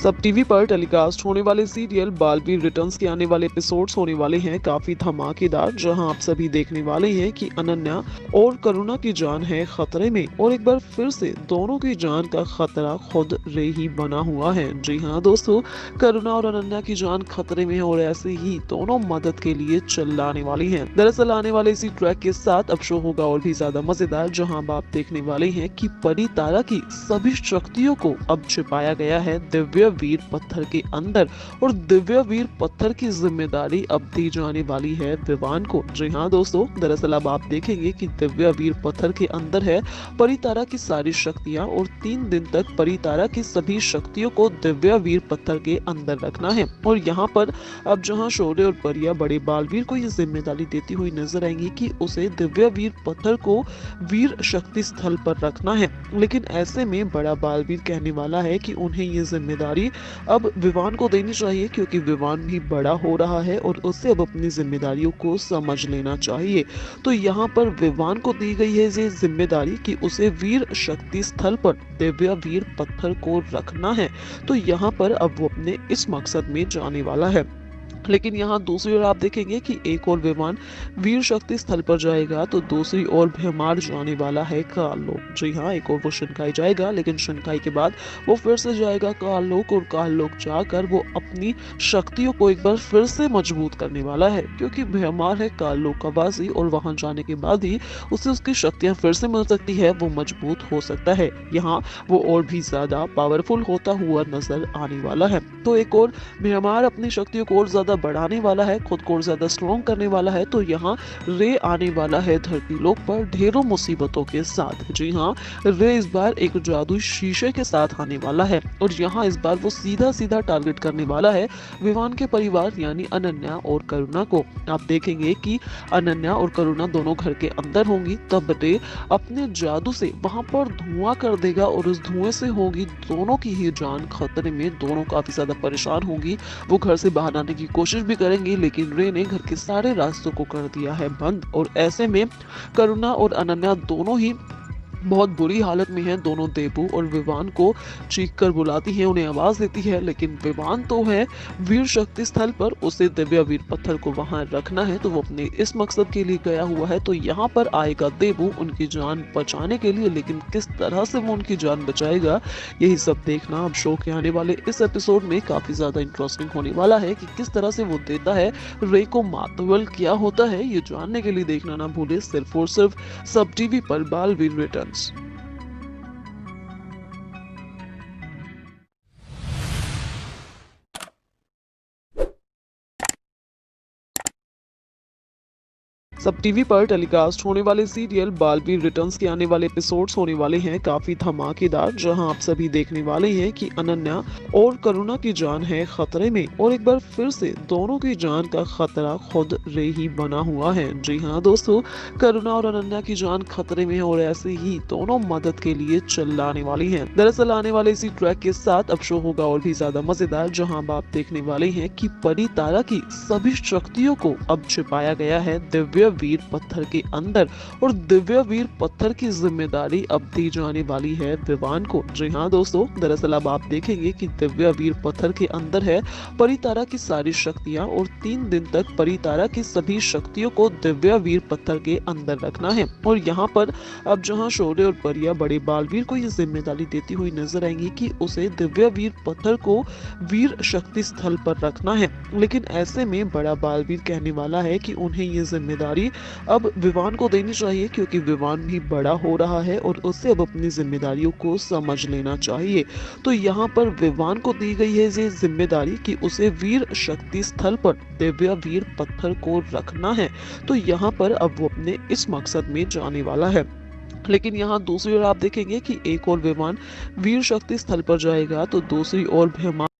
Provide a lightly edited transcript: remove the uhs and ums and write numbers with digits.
सब टीवी पर टेलीकास्ट होने वाले सीरियल बालवीर रिटर्न्स के आने वाले एपिसोड्स होने वाले हैं काफी धमाकेदार, जहां आप सभी देखने वाले हैं कि अनन्या और करुणा की जान है खतरे में और एक बार फिर से दोनों की जान का खतरा खुद रे ही बना हुआ है। जी हाँ दोस्तों, करुणा और अनन्या की जान खतरे में है और ऐसे ही दोनों मदद के लिए चिल्लाने वाली हैं। दरअसल आने वाले इसी ट्रैक के साथ अब शो होगा और भी ज्यादा मजेदार, जहां आप देखने वाले हैं कि परी तारा की सभी शक्तियों को अब छिपाया गया है दिव्य वीर पत्थर के अंदर और दिव्य वीर पत्थर की जिम्मेदारी अब दी जाने वाली है विवान को। जी हाँ दोस्तों, दरअसल अब आप देखेंगे कि दिव्य वीर पत्थर के अंदर है परितारा की सारी शक्तियां और 3 दिन तक परितारा की सभी शक्तियों को दिव्य वीर पत्थर के अंदर रखना है। और यहाँ पर अब जहाँ शौर्य और परिया बड़े बालवीर को ये जिम्मेदारी देती हुई नजर आएंगी कि उसे दिव्य वीर पत्थर को वीर शक्ति स्थल पर रखना है, लेकिन ऐसे में बड़ा बालवीर कहने वाला है कि उन्हें ये जिम्मेदारी अब विवान को देनी चाहिए, क्योंकि विवान भी बड़ा हो रहा है और उसे अब अपनी जिम्मेदारियों को समझ लेना चाहिए। तो यहाँ पर विवान को दी गई है ये जिम्मेदारी कि उसे वीर शक्ति स्थल पर दिव्य वीर पत्थर को रखना है। तो यहाँ पर अब वो अपने इस मकसद में जाने वाला है। लेकिन यहाँ दूसरी ओर आप देखेंगे कि एक और विमान वीर शक्ति स्थल पर जाएगा तो दूसरी ओर भीमार जाने वाला है काललोक। जी हाँ, एक और वो शनकाई जाएगा, लेकिन शनकाई के बाद वो फिर से जाएगा काललोक और काललोक जाकर वो अपनी शक्तियों को एक बार फिर से मजबूत करने वाला है, क्योंकि भीमार है काललोक का वासी और वहां जाने के बाद ही उसे उसकी शक्तियां फिर से मिल सकती है, वो मजबूत हो सकता है। यहाँ वो और भी ज्यादा पावरफुल होता हुआ नजर आने वाला है। तो एक और भीमार अपनी शक्तियों को और ज्यादा बढ़ाने वाला है, खुद को ज्यादा स्ट्रॉन्ग करने वाला है। तो यहाँ रे आने वाला है धरती लोक पर ढेरों मुसीबतों के साथ। जी हाँ, रे इस बार एक जादुई शीशे के साथ आने वाला है और यहाँ इस बार वो सीधा सीधा टारगेट करने वाला है विवान के परिवार यानी अनन्या और करुणा को। आप देखेंगे कि अनन्या और करुणा दोनों घर के अंदर होंगी, तब रे अपने जादू से वहां पर धुआं कर देगा और उस धुएं से होगी दोनों की ही जान खतरे में। दोनों काफी ज्यादा परेशान होंगी, वो घर से बाहर आने की कोशिश भी करेंगी, लेकिन रे ने घर के सारे रास्तों को कर दिया है बंद। और ऐसे में करुणा और अनन्या दोनों ही बहुत बुरी हालत में है। दोनों देबू और विवान को चीख कर बुलाती है, उन्हें आवाज देती है, लेकिन विवान तो है वीर शक्ति स्थल पर, उसे दिव्य वीर पत्थर को वहां रखना है, तो वो अपने इस मकसद के लिए गया हुआ है। तो यहाँ पर आएगा देबू उनकी जान बचाने के लिए, लेकिन किस तरह से वो उनकी जान बचाएगा यही सब देखना अब शो के आने वाले इस एपिसोड में काफी ज्यादा इंटरेस्टिंग होने वाला है कि किस तरह से वो देता है रे को मातवल क्या होता है। ये जानने के लिए देखना ना भूले सिर्फ और सिर्फ सब टीवी पर बालवीर रिटर्न्स। सब टीवी पर टेलीकास्ट होने वाले सीरियल बालवीर रिटर्न्स के आने वाले एपिसोड्स होने वाले हैं काफी धमाकेदार, जहां आप सभी देखने वाले हैं कि अनन्या और करुणा की जान है खतरे में और एक बार फिर से दोनों की जान का खतरा खुद रे ही बना हुआ है। जी हाँ दोस्तों, करुणा और अनन्या की जान खतरे में है और ऐसे ही दोनों मदद के लिए चिल्लाने वाली हैं। दरअसल आने वाले इसी ट्रैक के साथ अब शो होगा और भी ज्यादा मजेदार, जहां आप देखने वाले हैं कि परी तारा की सभी शक्तियों को अब छिपाया गया है दिव्य वीर पत्थर के अंदर और दिव्य वीर पत्थर की जिम्मेदारी अब दी जाने वाली है विवान को। जी हाँ दोस्तों, दरअसल अब आप देखेंगे कि दिव्य वीर पत्थर के अंदर है परितारा की सारी शक्तियां और 3 दिन तक परितारा की सभी शक्तियों को दिव्य वीर पत्थर के अंदर रखना है। और यहाँ पर अब जहाँ शौर्य और परिया बड़े बालवीर को ये जिम्मेदारी देती हुई नजर आएंगी कि उसे दिव्य वीर पत्थर को वीर शक्ति स्थल पर रखना है, लेकिन ऐसे में बड़ा बालवीर कहने वाला है कि उन्हें ये जिम्मेदारी अब विवान को देनी चाहिए, क्योंकि विवान भी बड़ा हो रहा है और उसे अब अपनी जिम्मेदारियों को समझ लेना चाहिए। तो यहाँ पर विवान को दी गई है ये जिम्मेदारी कि उसे वीर शक्ति स्थल पर दिव्य वीर पत्थर को रखना है। तो यहाँ पर अब वो अपने इस मकसद में जाने वाला है। लेकिन यहाँ दूसरी ओर आप देखेंगे कि एक और विमान वीर शक्ति स्थल पर जाएगा तो दूसरी ओर भीमा